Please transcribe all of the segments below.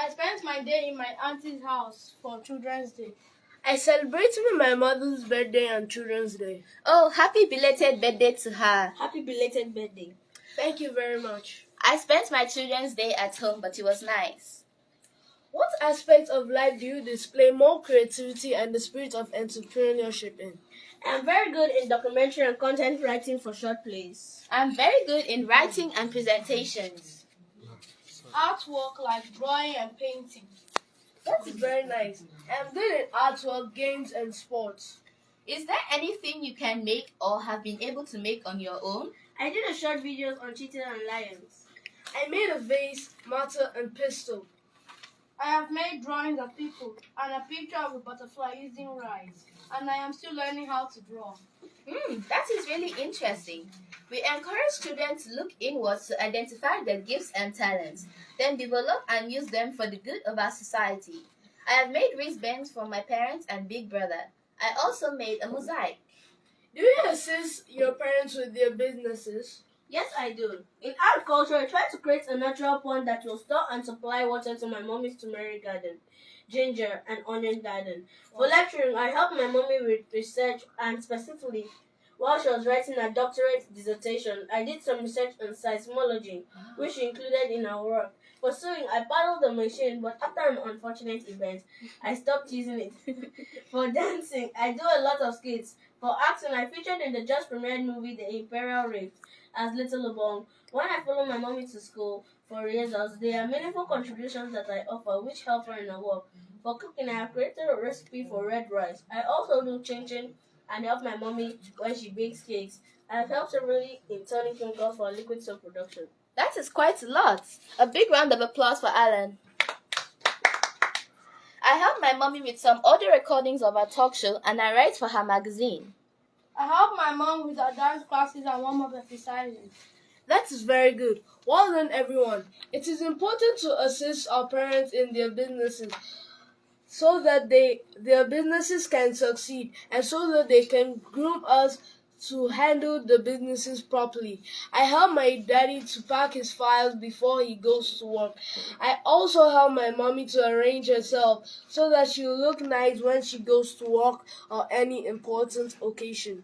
I spent my day in my auntie's house for Children's Day. I celebrated my mother's birthday and Children's Day. Oh, happy belated birthday to her. Happy belated birthday. Thank you very much. I spent my Children's Day at home, but it was nice. What aspect of life do you display more creativity and the spirit of entrepreneurship in? I'm very good in documentary and content writing for short plays. I'm very good in writing and presentations. Artwork like drawing and painting. That's very nice. I'm good in artwork, games, and sports. Is there anything you can make or have been able to make on your own? I did a short videos on cheetahs and lions. I made a vase, mortar, and pistol. I have made drawings of people and a picture of a butterfly using rice, and I am still learning how to draw. That is really interesting. We encourage children to look inwards to identify their gifts and talents, then develop and use them for the good of our society. I have made wristbands for my parents and big brother. I also made a mosaic. Do you assist your parents with their businesses? Yes, I do. In art culture, I try to create a natural pond that will store and supply water to my mommy's turmeric garden, ginger, and onion garden. For lecturing, I helped my mommy with research, and specifically, while she was writing her doctorate dissertation, I did some research on seismology, which she included in her work. For sewing, I paddled the machine, but after an unfortunate event, I stopped using it. For dancing, I do a lot of skits. For acting, I featured in the just premiered movie The Imperial Rift as Little Ebong. When I follow my mommy to school for rehearsals, there are meaningful contributions that I offer which help her in her work. For cooking, I have created a recipe for red rice. I also do chin-chin and help my mommy when she bakes cakes. I have helped severally in turning chemicals for liquid soap production. That is quite a lot. A big round of applause for Allan. I help my mommy with some audio recordings of her talk show and I write for her magazine. I help my mom with her dance classes and warm-up exercises. That is very good. Well done, everyone. It is important to assist our parents in their businesses so that their businesses can succeed and so that they can groom us to handle the businesses properly. I help my daddy to pack his files before he goes to work. I also help my mommy to arrange herself so that she'll look nice when she goes to work or any important occasion.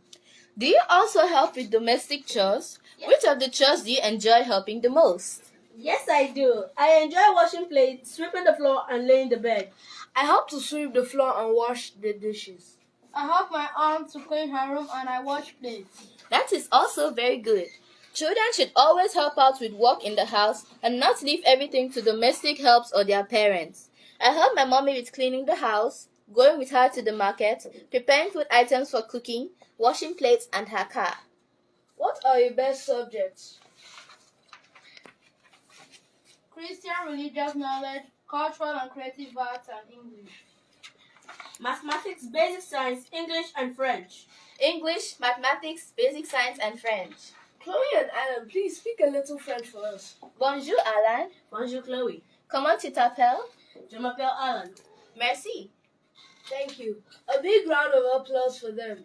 Do you also help with domestic chores? Yes. Which of the chores do you enjoy helping the most? Yes, I do. I enjoy washing plates, sweeping the floor, and laying the bed. I help to sweep the floor and wash the dishes. I help my aunt to clean her room and I wash plates. That is also very good. Children should always help out with work in the house and not leave everything to domestic helps or their parents. I help my mommy with cleaning the house, going with her to the market, preparing food items for cooking, washing plates, and her car. What are your best subjects? Christian religious knowledge, cultural and creative arts, and English. Mathematics, basic science, English, and French. English, mathematics, basic science, and French. Chloe and Allan, please speak a little French for us. Bonjour, Allan. Bonjour, Chloe. Comment tu t'appelles? Je m'appelle Allan. Merci. Thank you. A big round of applause for them.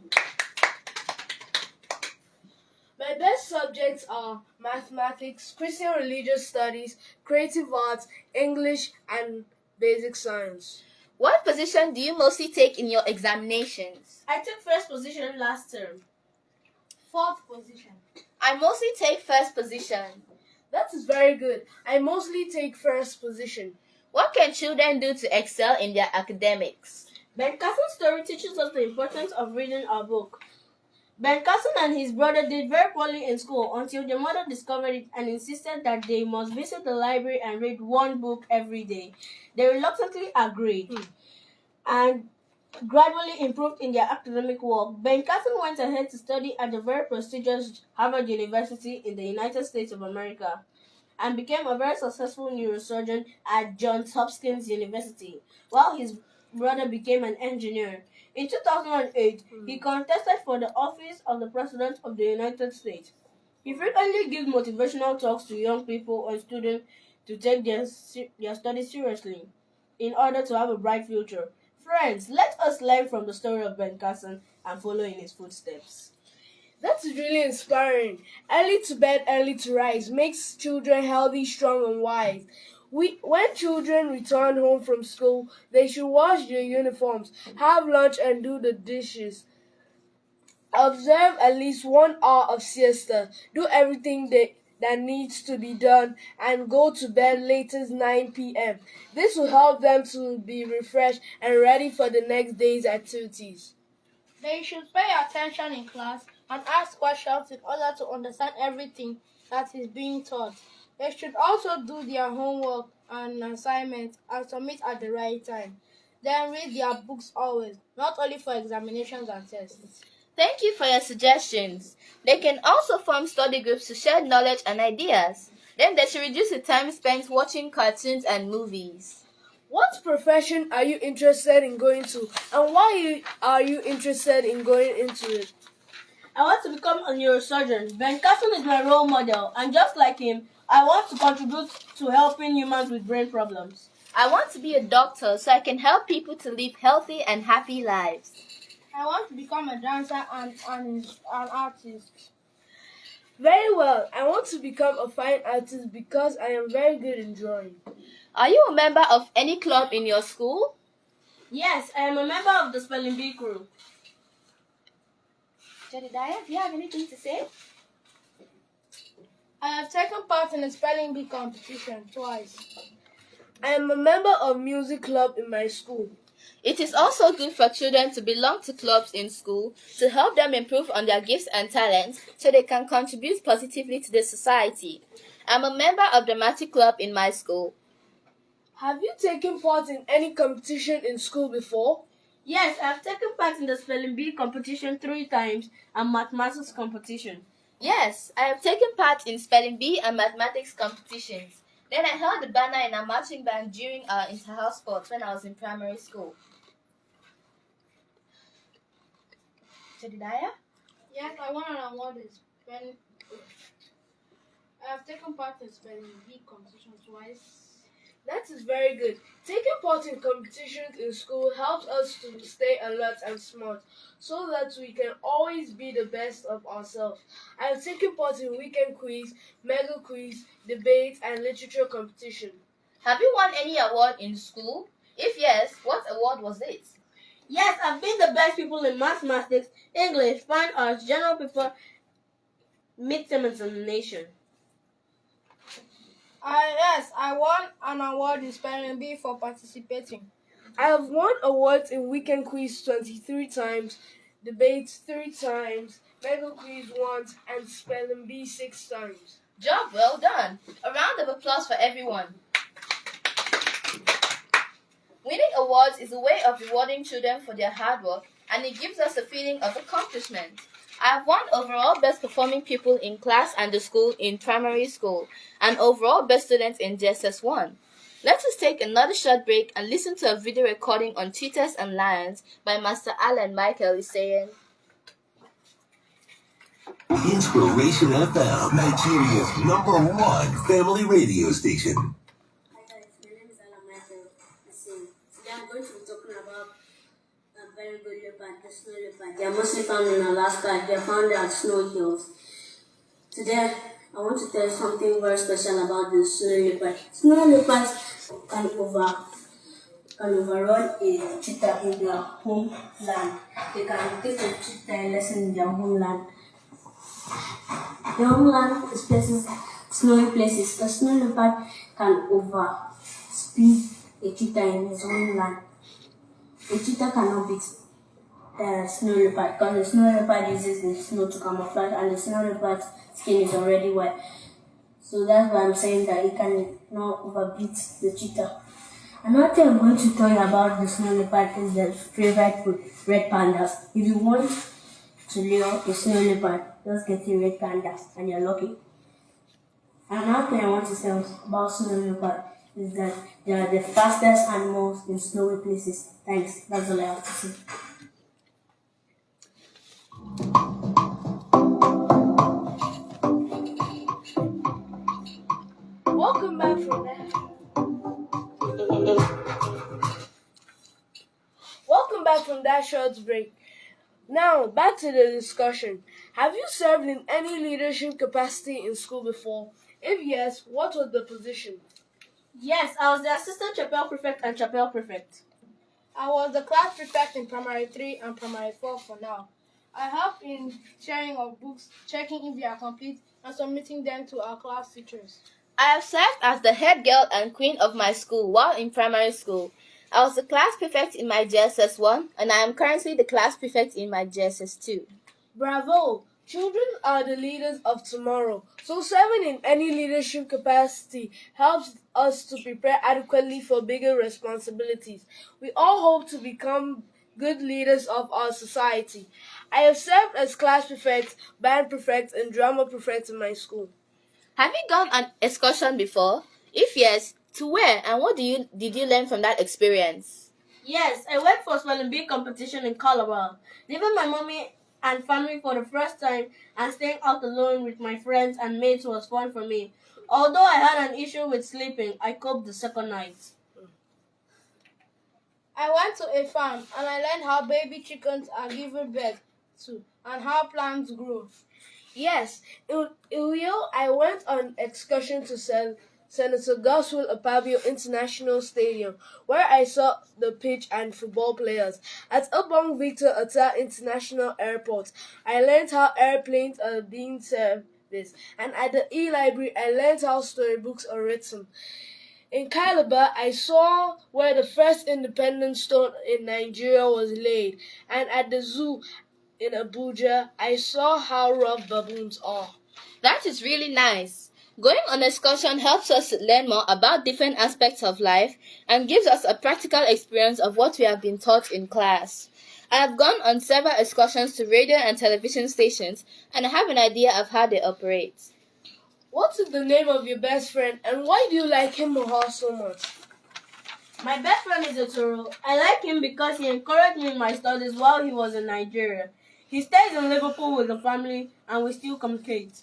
My best subjects are mathematics, Christian religious studies, creative arts, English, and basic science. What position do you mostly take in your examinations? I took first position last term. Fourth position. I mostly take first position. That is very good. I mostly take first position. What can children do to excel in their academics? Ben Carson's story teaches us the importance of reading our book. Ben Carson and his brother did very poorly in school until their mother discovered it and insisted that they must visit the library and read one book every day. They reluctantly agreed and gradually improved in their academic work. Ben Carson went ahead to study at the very prestigious Harvard University in the United States of America and became a very successful neurosurgeon at Johns Hopkins University, while his brother became an engineer. In 2008, he contested for the office of the President of the United States. He frequently gives motivational talks to young people and students to take their studies seriously in order to have a bright future. Friends, let us learn from the story of Ben Carson and follow in his footsteps. That's really inspiring. Early to bed, early to rise makes children healthy, strong, and wise. When children return home from school, they should wash their uniforms, have lunch and do the dishes. Observe at least 1 hour of siesta. Do everything that needs to be done and go to bed latest 9 p.m. This will help them to be refreshed and ready for the next day's activities. They should pay attention in class and ask questions in order to understand everything that is being taught. They should also do their homework and assignments and submit at the right time. Then read their books always, not only for examinations and tests. Thank you for your suggestions. They can also form study groups to share knowledge and ideas. Then they should reduce the time spent watching cartoons and movies. What profession are you interested in going to, and why are you interested in going into it? I want to become a neurosurgeon. Ben Carson is my role model, and just like him, I want to contribute to helping humans with brain problems. I want to be a doctor so I can help people to live healthy and happy lives. I want to become a dancer and an artist. Very well. I want to become a fine artist because I am very good in drawing. Are you a member of any club in your school? Yes, I am a member of the Spelling Bee crew. Jedidiah, do you have anything to say? I have taken part in a spelling bee competition twice. I am a member of music club in my school. It is also good for children to belong to clubs in school to help them improve on their gifts and talents so they can contribute positively to the society. I'm a member of the dramatic club in my school. Have you taken part in any competition in school before? Yes, I have taken part in the Spelling Bee competition 3 times and mathematics competition. Yes, I have taken part in spelling bee and mathematics competitions. Then I held the banner in a marching band during our inter-house sports when I was in primary school. Jedidiah? Yes, I won an award in spelling. I have taken part in spelling bee competition twice. That is very good. Taking part in competitions in school helps us to stay alert and smart so that we can always be the best of ourselves. I have taken part in weekend quiz, mega quiz, debate, and literature competition. Have you won any award in school? If yes, what award was it? Yes, I've been the best people in mathematics, English, fine arts, general paper, midterm examination. Yes, I won an award in spelling bee for participating. I have won awards in weekend quiz 23 times, debates 3 times, mega quiz once, and spelling bee 6 times. Job well done. A round of applause for everyone. Winning awards is a way of rewarding children for their hard work, and it gives us a feeling of accomplishment. I have won overall best performing pupil in class and the school in primary school, and overall best student in JSS 1. Let us take another short break and listen to a video recording on cheetahs and lions by Master Allan Michael Iseyen. Inspiration FM, Nigeria's #1 family radio station. Hi guys, my name is Allan Michael Iseyen. Today I'm going to be talking about a very good leopard, the snow leopard. They are mostly found in Alaska. They are found at snow hills. Today I want to tell you something very special about the snow leopard. Snow leopards can overrun a cheetah in their homeland. They can teach a cheetah a lesson in their homeland. Their homeland is snowy places. A snow leopard can overspeed a cheetah in his homeland. A cheetah cannot beat a snow leopard because the snow leopard uses the snow to camouflage and the snow leopard's skin is already white. So that's why I'm saying that it cannot overbeat the cheetah. Another thing I'm going to tell you about the snow leopard is their favorite food, red pandas. If you want to lure a snow leopard, just get a red panda and you're lucky. Another thing I want to say about snow leopard is that they are the fastest animals in snowy places. Thanks. That's all I have to say. Welcome back from that. Welcome back from that short break. Now, back to the discussion. Have you served in any leadership capacity in school before? If yes, what was the position? Yes, I was the assistant chapel prefect and chapel prefect. I was the class prefect in primary 3 and primary 4 for now. I help in sharing of books, checking if they are complete, and submitting them to our class teachers. I have served as the head girl and queen of my school while in primary school. I was the class prefect in my JSS 1, and I am currently the class prefect in my JSS 2. Bravo! Children are the leaders of tomorrow, so serving in any leadership capacity helps us to prepare adequately for bigger responsibilities. We all hope to become good leaders of our society. I have served as class prefect, band prefect, and drama prefect in my school. Have you gone on excursion before? If yes, to where and what did you learn from that experience? Yes, I went for spelling bee competition in Calabar. Leaving my mommy and family for the first time and staying out alone with my friends and mates was fun for me. Although I had an issue with sleeping, I coped the second night. I went to a farm and I learned how baby chickens are given birth to and how plants grow. Yes, in Uyo, I went on excursion to Senator Goswell Apabio International Stadium, where I saw the pitch and football players. At Ebong Victor Atta International Airport, I learned how airplanes are being serviced, and at the e-library, I learned how storybooks are written. In Calabar, I saw where the first independence stone in Nigeria was laid, and at the zoo in Abuja, I saw how rough baboons are. That is really nice. Going on excursion helps us learn more about different aspects of life and gives us a practical experience of what we have been taught in class. I have gone on several excursions to radio and television stations and I have an idea of how they operate. What is the name of your best friend and why do you like him or her so much? My best friend is Otoro. I like him because he encouraged me in my studies while he was in Nigeria. He stays in Liverpool with the family and we still communicate.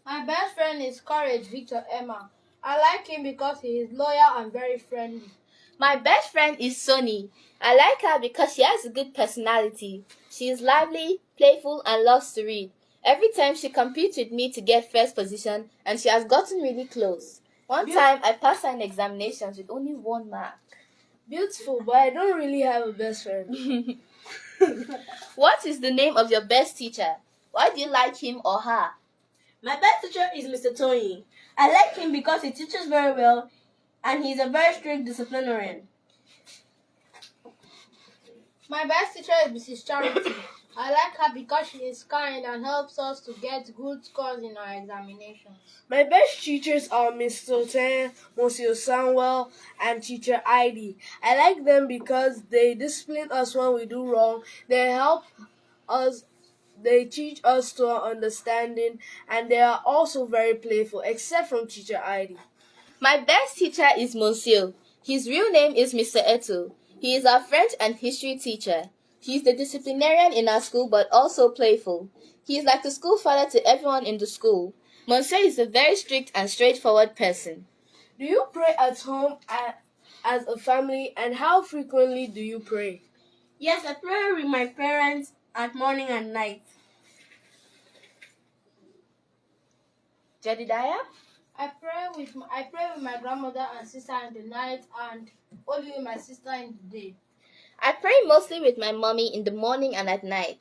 My best friend is Courage Victor Emma. I like him because he is loyal and very friendly. My best friend is Sonny. I like her because she has a good personality. She is lively, playful, and loves to read. Every time she competes with me to get first position, and she has gotten really close. One time, I passed her in examinations with only 1 mark. Beautiful, but I don't really have a best friend. What is the name of your best teacher? Why do you like him or her? My best teacher is Mr. Tony. I like him because he teaches very well and he's a very strict disciplinarian. My best teacher is Mrs. Charity. I like her because she is kind and helps us to get good scores in our examinations. My best teachers are Mr. Utenge, Monsieur Samuel, and Teacher Heidi. I like them because they discipline us when we do wrong. They help us. They teach us to our understanding, and they are also very playful, except from Teacher Heidi. My best teacher is Monsieur. His real name is Mr. Eto. He is our French and history teacher. He is the disciplinarian in our school but also playful. He is like the school father to everyone in the school. Monsieur is a very strict and straightforward person. Do you pray at home as a family, and how frequently do you pray? Yes, I pray with my parents at morning and night. Jedidiah? I pray with my grandmother and sister in the night and only with my sister in the day. I pray mostly with my mommy in the morning and at night.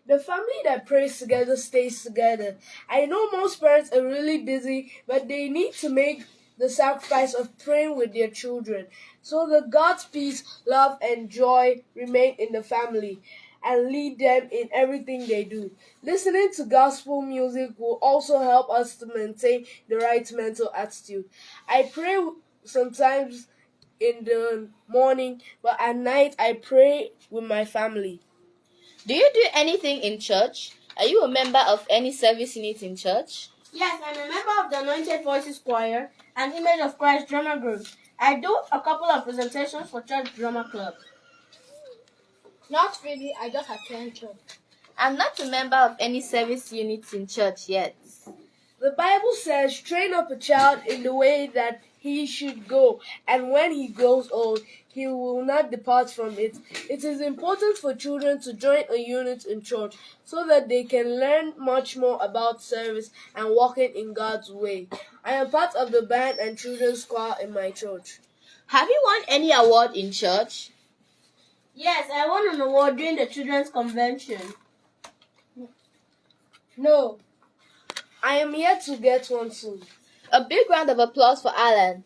The family that prays together stays together. I know most parents are really busy, but they need to make the sacrifice of praying with their children so that God's peace, love, and joy remain in the family and lead them in everything they do. Listening to gospel music will also help us to maintain the right mental attitude. I pray sometimes in the morning, but at night I pray with my family. Do you do anything in church? Are you a member of any service unit in church? Yes, I'm a member of the Anointed Voices Choir and Image of Christ Drama Group. I do a couple of presentations for Church Drama Club. Not really, I just attend church. I'm not a member of any service units in church yet. The Bible says, train up a child in the way that he should go, and when he grows old, he will not depart from it. It is important for children to join a unit in church so that they can learn much more about service and walking in God's way. I am part of the band and children's choir in my church. Have you won any award in church? Yes, I won an award during the children's convention. No. I am yet to get one soon. A big round of applause for Allan.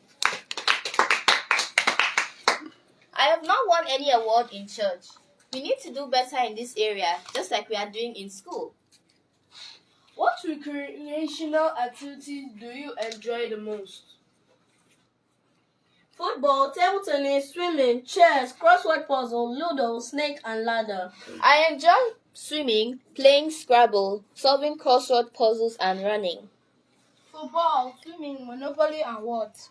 I have not won any award in church. We need to do better in this area, just like we are doing in school. What recreational activities do you enjoy the most? Football, table tennis, swimming, chess, crossword puzzle, ludo, snake and ladder. I enjoy swimming, playing Scrabble, solving crossword puzzles, and running. Football, swimming, Monopoly, and what?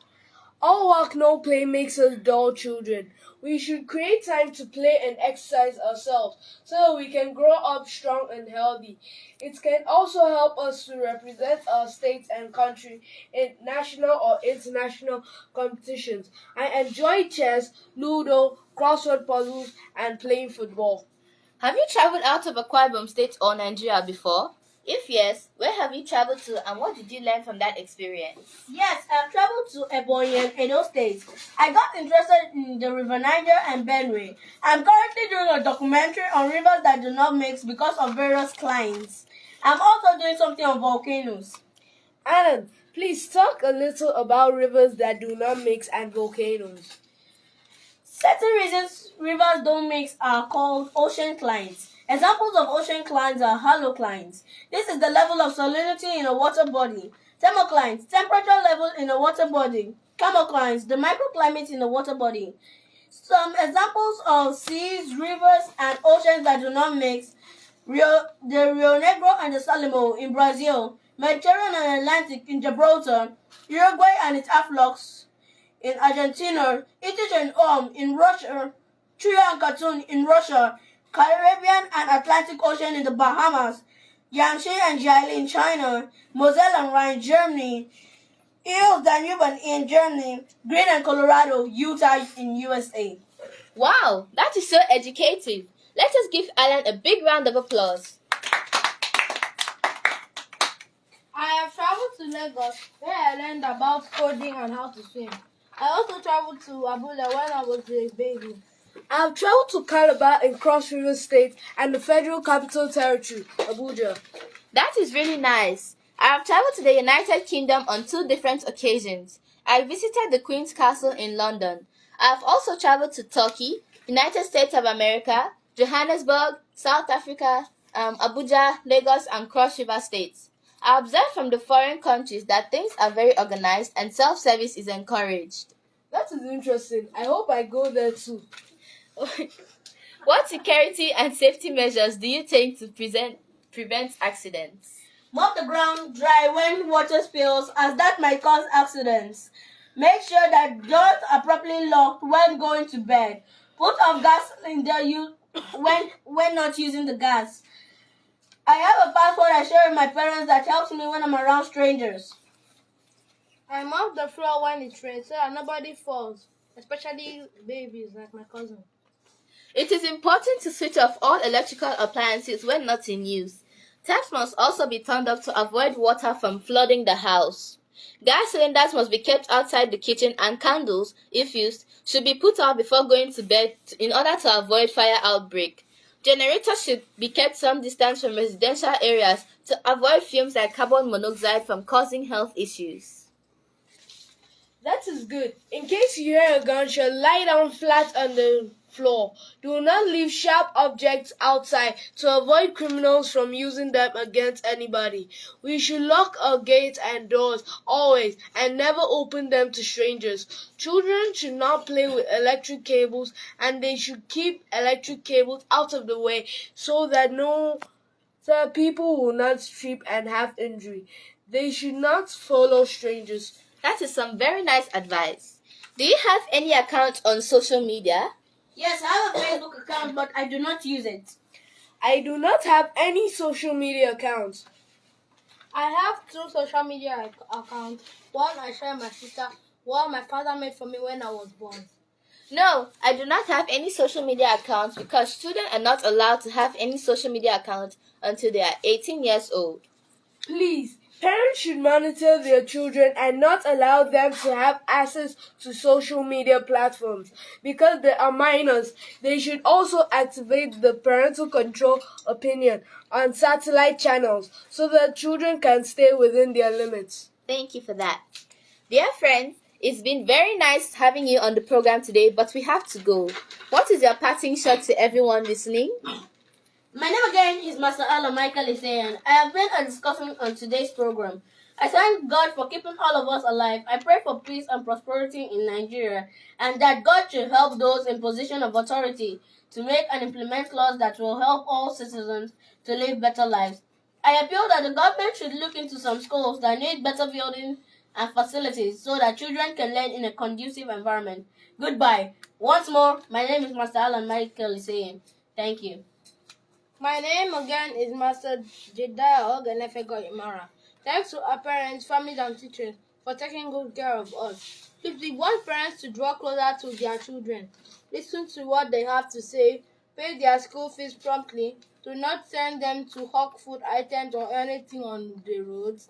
All work, no play makes us dull children. We should create time to play and exercise ourselves so that we can grow up strong and healthy. It can also help us to represent our state and country in national or international competitions. I enjoy chess, ludo, crossword puzzles, and playing football. Have you traveled out of Akwa Ibom State or Nigeria before? If yes, where have you traveled to and what did you learn from that experience? Yes, I've traveled to Ebong and Edo State. I got interested in the River Niger and Benue. I'm currently doing a documentary on rivers that do not mix because of various clients. I'm also doing something on volcanoes. Allan, please talk a little about rivers that do not mix and volcanoes. Certain reasons rivers don't mix are called ocean clients. Examples of ocean clients are haloclines. This is the level of salinity in a water body. Thermoclines, temperature level in a water body. Chemoclines, the microclimate in a water body. Some examples of seas, rivers, and oceans that do not mix: the Rio Negro and the Salimo in Brazil, Mediterranean and Atlantic in Gibraltar, Uruguay and its afflux in Argentina, Itich and in Russia, Trio and Katun in Russia, Caribbean and Atlantic Ocean in the Bahamas, Yangtze and Jiali in China, Moselle and Rhine, Germany, Eels, Danube in Germany, Green and Colorado, Utah in USA. Wow, that is so educative. Let us give Allan a big round of applause. I have traveled to Lagos where I learned about coding and how to swim. I also traveled to Abuja when I was a baby. I have traveled to Calabar in Cross River State and the Federal Capital Territory, Abuja. That is really nice. I have traveled to the United Kingdom on 2 different occasions. I visited the Queen's Castle in London. I have also traveled to Turkey, United States of America, Johannesburg, South Africa, Abuja, Lagos, and Cross River States. I observed from the foreign countries that things are very organized and self-service is encouraged. That is interesting. I hope I go there too. What security and safety measures do you take to prevent accidents? Mop the ground dry when water spills, as that might cause accidents. Make sure that doors are properly locked when going to bed. Put off gas cylinder when not using the gas. I have a password I share with my parents that helps me when I'm around strangers. I mop the floor when it rains so that nobody falls, especially babies like my cousin. It is important to switch off all electrical appliances when not in use. Taps must also be turned off to avoid water from flooding the house. Gas cylinders must be kept outside the kitchen and candles, if used, should be put out before going to bed in order to avoid fire outbreak. Generators should be kept some distance from residential areas to avoid fumes like carbon monoxide from causing health issues. That is good. In case you hear a gunshot, lie down flat on the floor. Do not leave sharp objects outside to avoid criminals from using them against anybody. We should lock our gates and doors always and never open them to strangers. Children should not play with electric cables and they should keep electric cables out of the way so that people will not trip and have injury. They should not follow strangers. That is some very nice advice. Do you have any account on social media? Yes, I have a Facebook account, but I do not use it. I do not have any social media accounts. I have 2 social media accounts. One I share with my sister, Well, my father made for me when I was born. No, I do not have any social media accounts because children are not allowed to have any social media account until they are 18 years old. Please, parents should monitor their children and not allow them to have access to social media platforms because they are minors. They should also activate the parental control opinion on satellite channels so that children can stay within their limits. Thank you for that. Dear friends, it's been very nice having you on the program today, but we have to go. What is your parting shot to everyone listening? My name again is Master Allan Michael Iseyen. I have been a discussant on today's program. I thank God for keeping all of us alive. I pray for peace and prosperity in Nigeria, and that God should help those in position of authority to make and implement laws that will help all citizens to live better lives. I appeal that the government should look into some schools that need better buildings and facilities so that children can learn in a conducive environment. Goodbye. Once more, my name is Master Allan Michael Iseyen. Thank you. My name again is Master Jedidiah Oghenefegor Imara. Thanks to our parents, families, and teachers for taking good care of us. Please, we want parents to draw closer to their children, listen to what they have to say, pay their school fees promptly, do not send them to hawk food items or anything on the roads.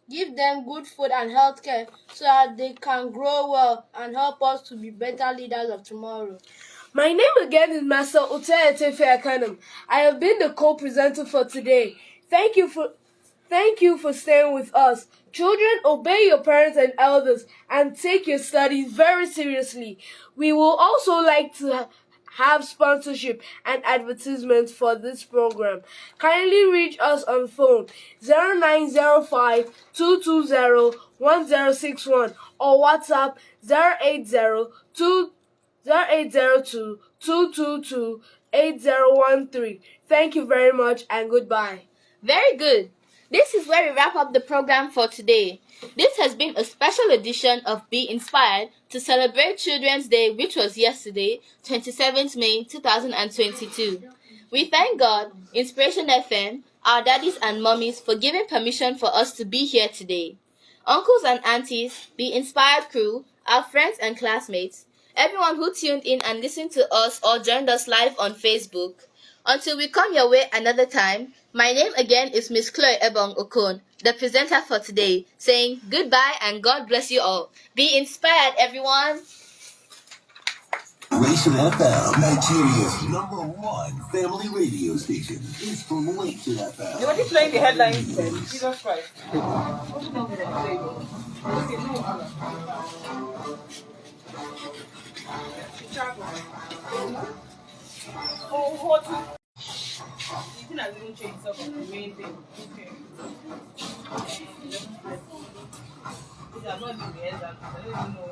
Give them good food and health care so that they can grow well and help us to be better leaders of tomorrow. My name again is Master Utenge Etefia Ekanem. I have been the co-presenter for today. Thank you for staying with us. Children, obey your parents and elders and take your studies very seriously. We will also like to have sponsorship and advertisements for this program. Kindly reach us on phone 0905 220 1061 or WhatsApp 080 0802 222 8013. Thank you very much and goodbye. Very good. This is where we wrap up the program for today. This has been a special edition of Be Inspired to celebrate Children's Day, which was yesterday, 27th May 2022. We thank God, Inspiration FM, our daddies and mummies for giving permission for us to be here today. Uncles and aunties, Be Inspired crew, our friends and classmates, everyone who tuned in and listened to us or joined us live on Facebook. Until we come your way another time, my name again is Miss Chloe Ebong Okon, the presenter for today, saying goodbye and God bless you all. Be inspired, everyone. Recreational FM, Nigeria's #1 family radio station. Inspiration FM. You already playing the headlines then. Jesus Christ. Oh, what? You think I didn't change some of the main thing? Okay. These are not the headlines. I don't even know.